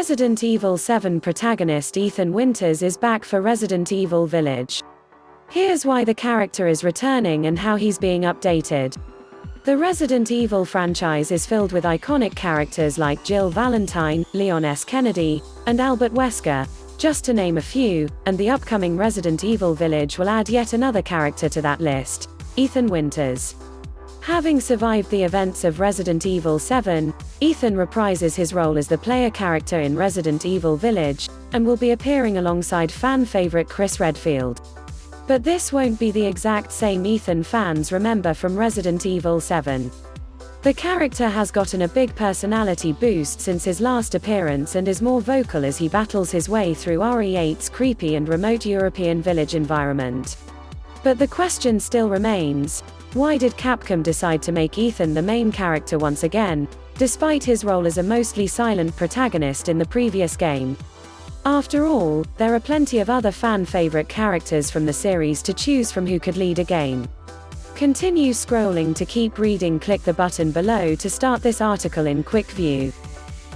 Resident Evil 7 protagonist Ethan Winters is back for Resident Evil Village. Here's why the character is returning and how he's being updated. The Resident Evil franchise is filled with iconic characters like Jill Valentine, Leon S. Kennedy, and Albert Wesker, just to name a few, and the upcoming Resident Evil Village will add yet another character to that list, Ethan Winters. Having survived the events of Resident Evil 7, Ethan reprises his role as the player character in Resident Evil Village, and will be appearing alongside fan favorite Chris Redfield. But this won't be the exact same Ethan fans remember from Resident Evil 7. The character has gotten a big personality boost since his last appearance and is more vocal as he battles his way through RE8's creepy and remote European village environment. But the question still remains, why did Capcom decide to make Ethan the main character once again, despite his role as a mostly silent protagonist in the previous game? After all, there are plenty of other fan-favorite characters from the series to choose from who could lead a game. Continue scrolling to keep reading. Click the button below to start this article in quick view.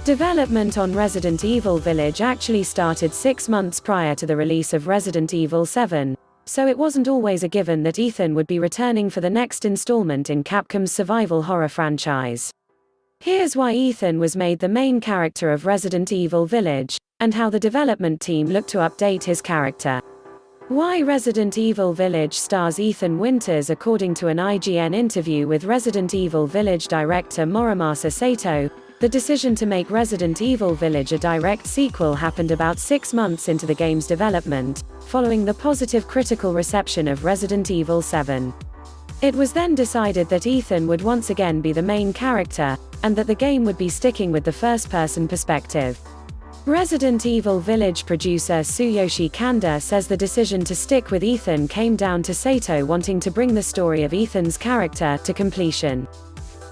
Development on Resident Evil Village actually started 6 months prior to the release of Resident Evil 7. So it wasn't always a given that Ethan would be returning for the next installment in Capcom's survival horror franchise. Here's why Ethan was made the main character of Resident Evil Village, and how the development team looked to update his character. Why Resident Evil Village stars Ethan Winters. According to an IGN interview with Resident Evil Village director Morimasa Sato, the decision to make Resident Evil Village a direct sequel happened about 6 months into the game's development, following the positive critical reception of Resident Evil 7. It was then decided that Ethan would once again be the main character, and that the game would be sticking with the first-person perspective. Resident Evil Village producer Tsuyoshi Kanda says the decision to stick with Ethan came down to Sato wanting to bring the story of Ethan's character to completion.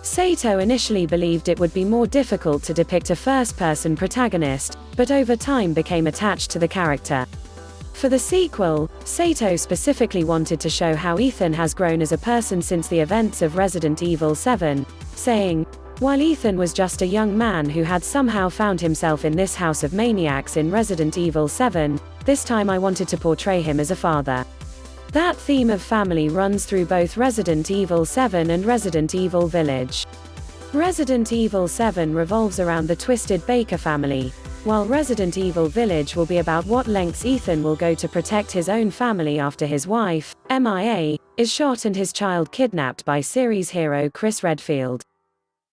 Sato initially believed it would be more difficult to depict a first-person protagonist, but over time became attached to the character. For the sequel, Sato specifically wanted to show how Ethan has grown as a person since the events of Resident Evil 7, saying, "While Ethan was just a young man who had somehow found himself in this house of maniacs in Resident Evil 7, this time I wanted to portray him as a father." That theme of family runs through both Resident Evil 7 and Resident Evil Village. Resident Evil 7 revolves around the Twisted Baker family, while Resident Evil Village will be about what lengths Ethan will go to protect his own family after his wife, MIA, is shot and his child kidnapped by series hero Chris Redfield.